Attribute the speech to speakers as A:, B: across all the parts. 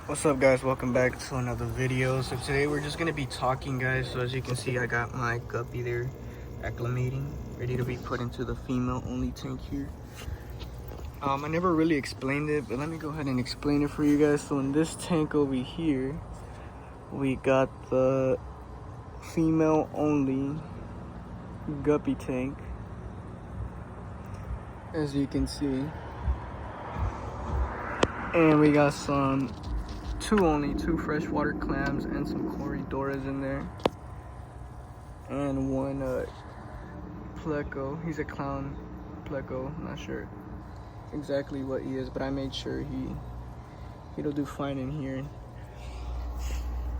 A: What's up, guys? Welcome back to another video. So today we're just gonna be talking, guys. So as you can see, I got my guppy there acclimating, ready to be put into the female only tank here. I never really explained it, but let me go ahead and explain it for you guys. So in this tank over here, we got the female only guppy tank, as you can see, and we got two freshwater clams and some corridoras in there, and one pleco. He's a clown pleco. I'm not sure exactly what he is, but I made sure he'll do fine in here.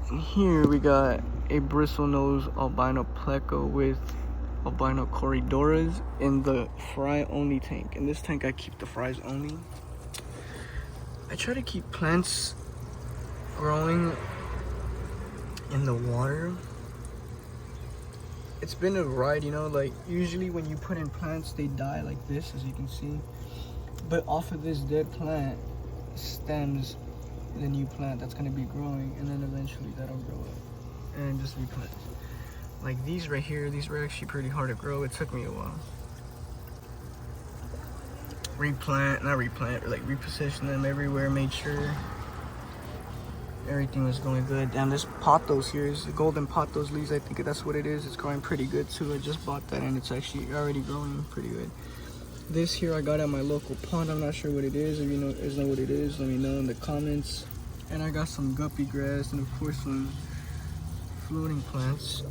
A: And here we got a bristlenose albino pleco with albino corridoras in the fry only tank. In this tank I keep the fries only. I try to keep plants growing in the water. It's been a ride, you know, like usually when you put in plants they die like this, as you can see, but off of this dead plant stems the new plant that's going to be growing, and then eventually that'll grow up and just replant. Like these right here, these were actually pretty hard to grow. It took me a while. Reposition them everywhere, made sure everything was going good. Damn, this pothos here is the golden pothos leaves. I think that's what it is. It's growing pretty good too. I just bought that and it's actually already growing pretty good. This here I got at my local pond. I'm not sure what it is. If you know what it is, let me know in the comments. And I got some guppy grass and of course some floating plants.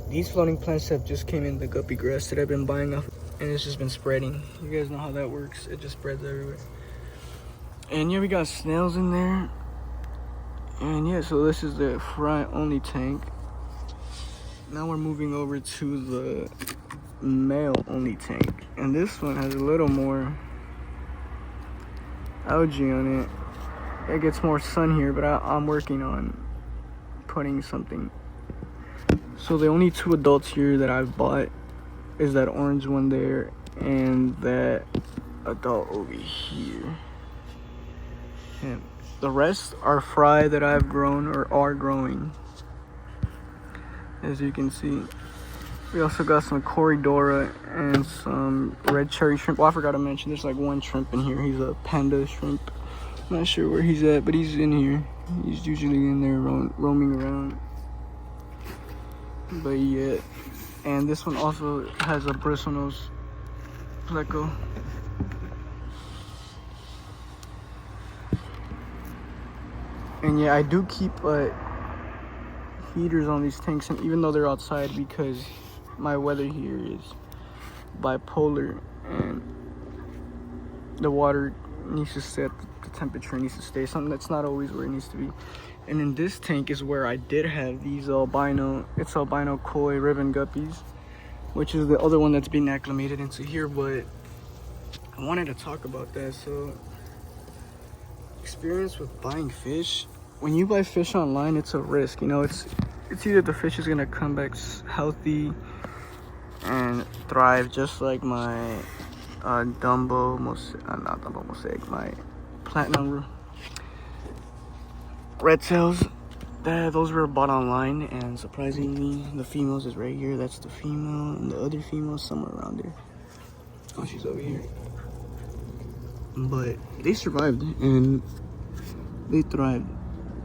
A: These floating plants have just came in the guppy grass that I've been buying off, and it's just been spreading. You guys know how that works. It just spreads everywhere. And yeah, we got snails in there. And yeah, so this is the fry only tank. Now we're moving over to the male only tank, and this one has a little more algae on it. It gets more sun here, but I'm working on putting something. So the only two adults here that I've bought is that orange one there and that adult over here. And the rest are fry that I've grown or are growing, as you can see. We also got some corridora and some red cherry shrimp. Well, I forgot to mention there's like one shrimp in here. He's a panda shrimp. I'm not sure where he's at, but he's in here. He's usually in there roaming around. But yeah, and this one also has a bristlenose pleco. And yeah, I do keep feeders on these tanks, and even though they're outside, because my weather here is bipolar and the water needs to set, the temperature needs to stay something that's not always where it needs to be. And in this tank is where I did have these albino koi ribbon guppies, which is the other one that's being acclimated into here. But I wanted to talk about that. So experience with buying fish. When you buy fish online, it's a risk, you know. It's either the fish is gonna come back healthy and thrive, just like my my platinum red tails. Those were bought online, and surprisingly the females is right here. That's the female, and the other female somewhere around there. Oh, she's over here. But they survived and they thrived.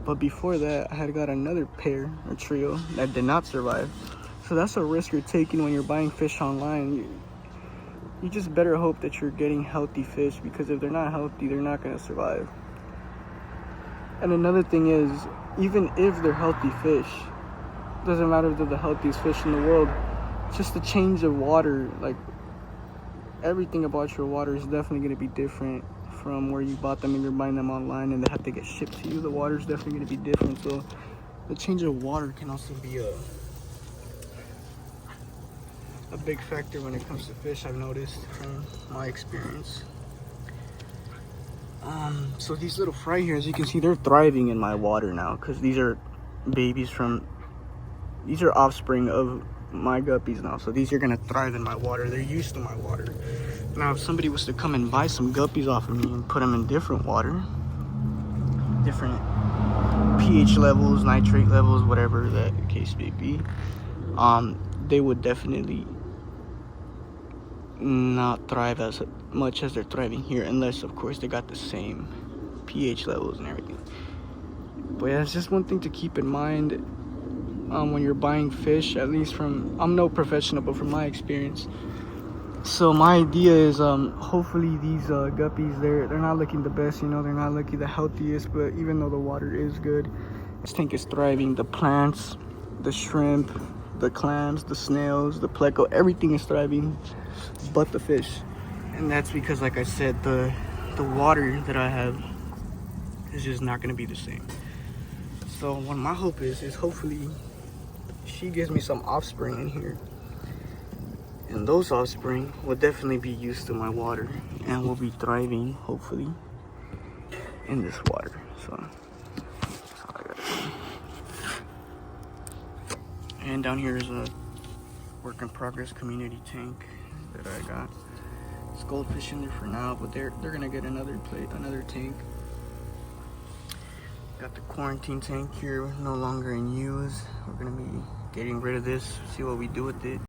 A: But before that, I had got another pair or trio that did not survive. So that's a risk you're taking when you're buying fish online. You just better hope that you're getting healthy fish, because if they're not healthy, they're not going to survive. And another thing is, even if they're healthy fish, doesn't matter if they're the healthiest fish in the world, just the change of water, like everything about your water is definitely going to be different from where you bought them and you're buying them online and they have to get shipped to you. The water is definitely going to be different. So the change of water can also be a big factor when it comes to fish, I've noticed from my experience. So these little fry here, as you can see, they're thriving in my water now, because these are offspring of my guppies now. So these are gonna thrive in my water. They're used to my water. Now if somebody was to come and buy some guppies off of me and put them in different water, different pH levels, nitrate levels, whatever that case may be, they would definitely not thrive as much as they're thriving here, unless of course they got the same pH levels and everything. But yeah, it's just one thing to keep in mind when you're buying fish, at least from, I'm no professional, but from my experience. So my idea is hopefully these guppies, they're not looking the best, you know, they're not looking the healthiest, but even though the water is good, this tank is thriving. The plants, the shrimp, the clams, the snails, the pleco, everything is thriving but the fish. And that's because, like I said, the water that I have is just not gonna be the same. So what my hope is hopefully she gives me some offspring in here, and those offspring will definitely be used to my water and will be thriving, hopefully, in this water. So that's all I gotta do. And down here is a work in progress community tank that I got. It's goldfish in there for now, but they're gonna get another tank. Got the quarantine tank here, no longer in use. We're gonna be getting rid of this, see what we do with it.